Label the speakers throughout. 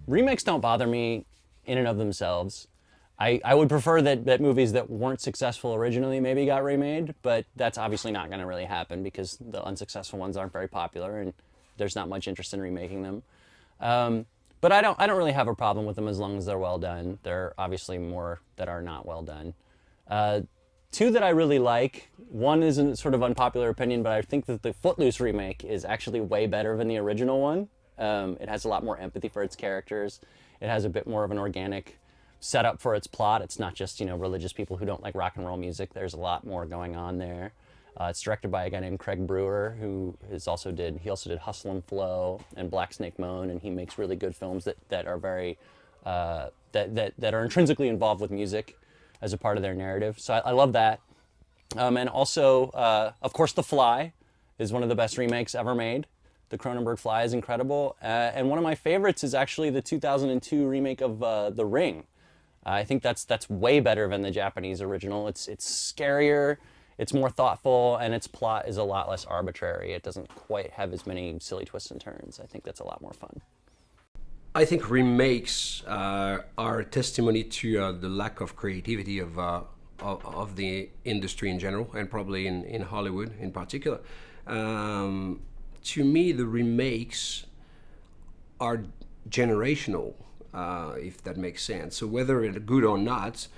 Speaker 1: Remakes don't bother me in and of themselves. I would prefer that movies that weren't successful originally maybe got remade, but that's obviously not going to really happen because the unsuccessful ones aren't very popular and there's not much interest in remaking them. But I don't really have a problem with them as long as they're well done. There are obviously more that are not well done. Two that I really like. One is a sort of unpopular opinion, but I think that the Footloose remake is actually way better than the original one. It has a lot more empathy for its characters. It has a bit more of an organic setup for its plot. It's not just, religious people who don't like rock and roll music. There's a lot more going on there. It's directed by a guy named Craig Brewer, who also did Hustle and Flow and Black Snake Moan, and he makes really good films that are very that are intrinsically involved with music as a part of their narrative. So I love that. And also, of course, The Fly is one of the best remakes ever made. The Cronenberg Fly is incredible. And one of my favorites is actually the 2002 remake of The Ring. I think that's way better than the Japanese original. It's scarier, it's more thoughtful, and its plot is a lot less arbitrary. It doesn't quite have as many silly twists and turns. I think that's a lot more fun.
Speaker 2: I think remakes are a testimony to the lack of creativity of the industry in general, and probably in Hollywood in particular. To me, the remakes are generational, if that makes sense. So whether it's good or not,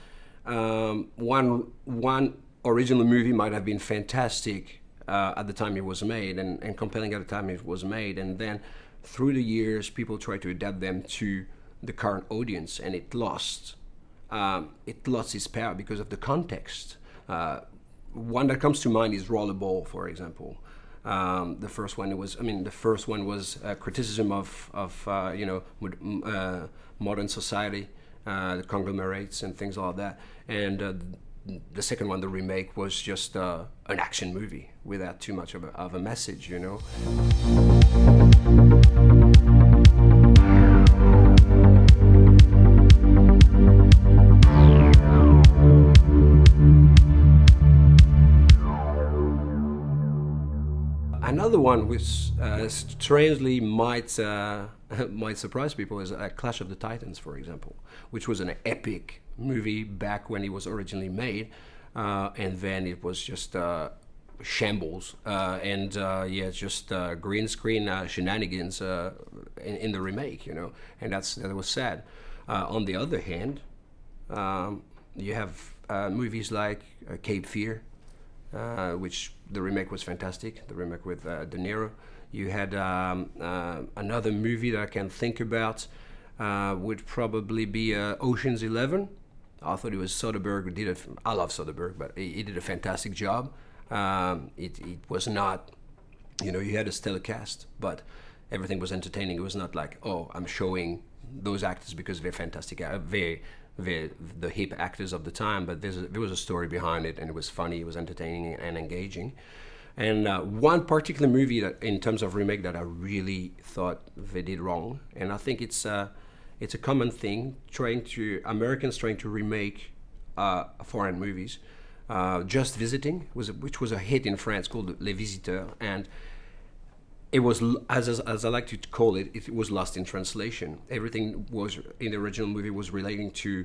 Speaker 2: one original movie might have been fantastic at the time it was made, and compelling at the time it was made, and then through the years, people try to adapt them to the current audience, and it lost its power because of the context. One that comes to mind is Rollerball, for example. The first one was a criticism of modern society, the conglomerates and things like that. And the second one, the remake, was just an action movie without too much of a message, Another one which strangely might surprise people is Clash of the Titans, for example, which was an epic movie back when it was originally made, and then it was just shambles just green screen shenanigans in the remake, and that was sad. On the other hand, you have movies like Cape Fear, which the remake was fantastic. The remake with De Niro. You had another movie that I can think about would probably be Ocean's 11. I thought it was Soderbergh. I love Soderbergh, but he did a fantastic job. It was not, you had a stellar cast, but everything was entertaining. It was not like, oh, I'm showing those actors because they're fantastic. They're the hip actors of the time, but there was a story behind it, and it was funny, it was entertaining and engaging. And one particular movie that, in terms of remake, that I really thought they did wrong, and I think it's a common thing, Americans trying to remake foreign movies. Just Visiting, which was a hit in France, called Les Visiteurs, and it was, as I like to call it, it was lost in translation. Everything was in the original movie was relating to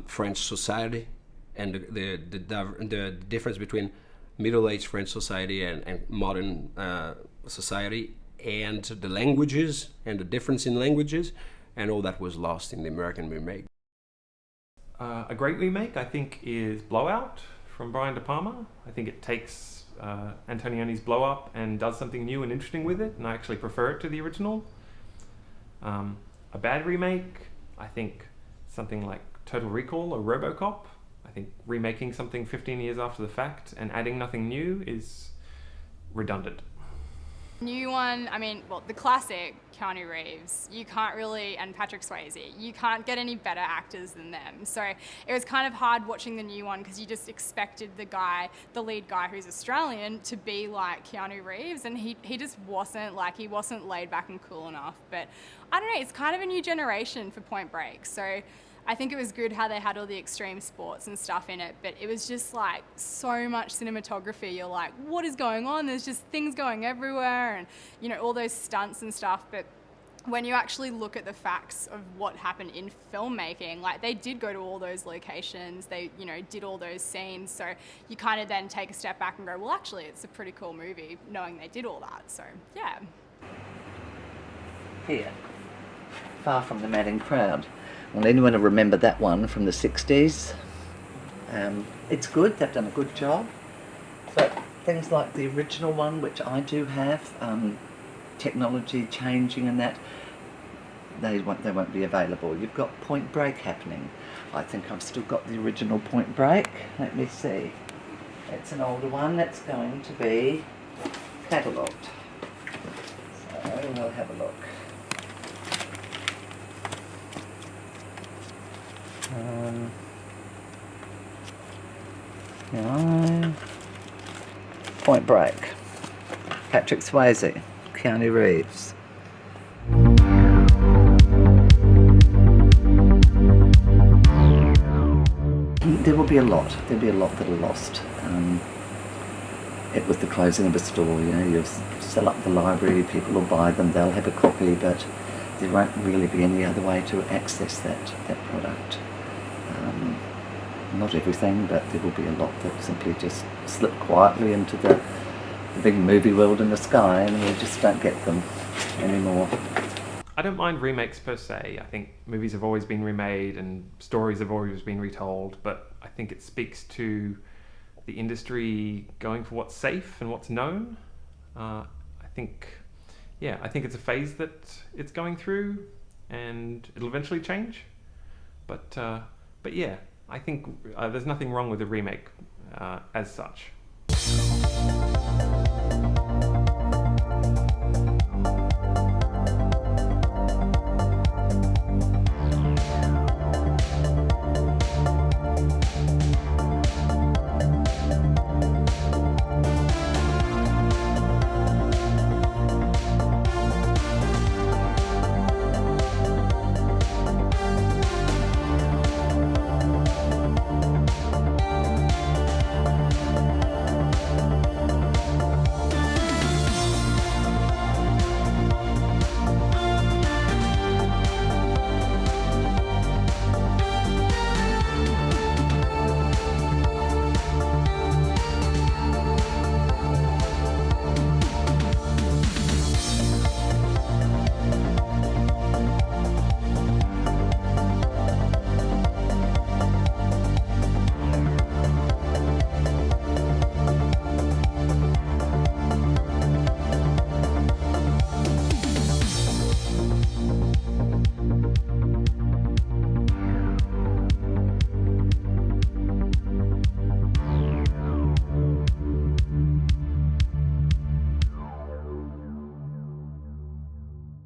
Speaker 2: French society and the difference between middle-aged French society and modern society, and the languages and the difference in languages, and all that was lost in the American remake.
Speaker 3: A great remake, I think, is Blowout from Brian De Palma. I think it takes Antonioni's Blow Up and does something new and interesting with it, and I actually prefer it to the original. A bad remake, I think something like Total Recall or RoboCop. I think remaking something 15 years after the fact and adding nothing new is redundant.
Speaker 4: New one, the classic Keanu Reeves, you can't really, and Patrick Swayze, you can't get any better actors than them. So it was kind of hard watching the new one because you just expected the lead guy who's Australian, to be like Keanu Reeves, and he just wasn't. He wasn't laid back and cool enough. But I don't know, it's kind of a new generation for Point Break. So I think it was good how they had all the extreme sports and stuff in it, but it was just so much cinematography. You're like, what is going on? There's just things going everywhere, and all those stunts and stuff. But when you actually look at the facts of what happened in filmmaking, like they did go to all those locations, they, you know, did all those scenes. So you kind of then take a step back and go, well, actually, it's a pretty cool movie knowing they did all that. So, yeah.
Speaker 5: Here, Far From the Madding Crowd. Well, anyone will remember that one from the 60s? It's good, they've done a good job. But things like the original one, which I do have, technology changing and that, they won't be available. You've got Point Break happening. I think I've still got the original Point Break. Let me see. It's an older one that's going to be catalogued. So we'll have a look. Point Break. Patrick Swayze, Keanu Reeves. There will be a lot. There'll be a lot that are lost. It was the closing of a store. You know, you sell up the library, people will buy them, they'll have a copy, but there won't really be any other way to access that product. Not everything, but there will be a lot that simply just slip quietly into the big movie world in the sky, and we just don't get them anymore.
Speaker 3: I don't mind remakes per se. I think movies have always been remade and stories have always been retold, but I think it speaks to the industry going for what's safe and what's known. I think it's a phase that it's going through, and it'll eventually change. But yeah, I think there's nothing wrong with a remake as such.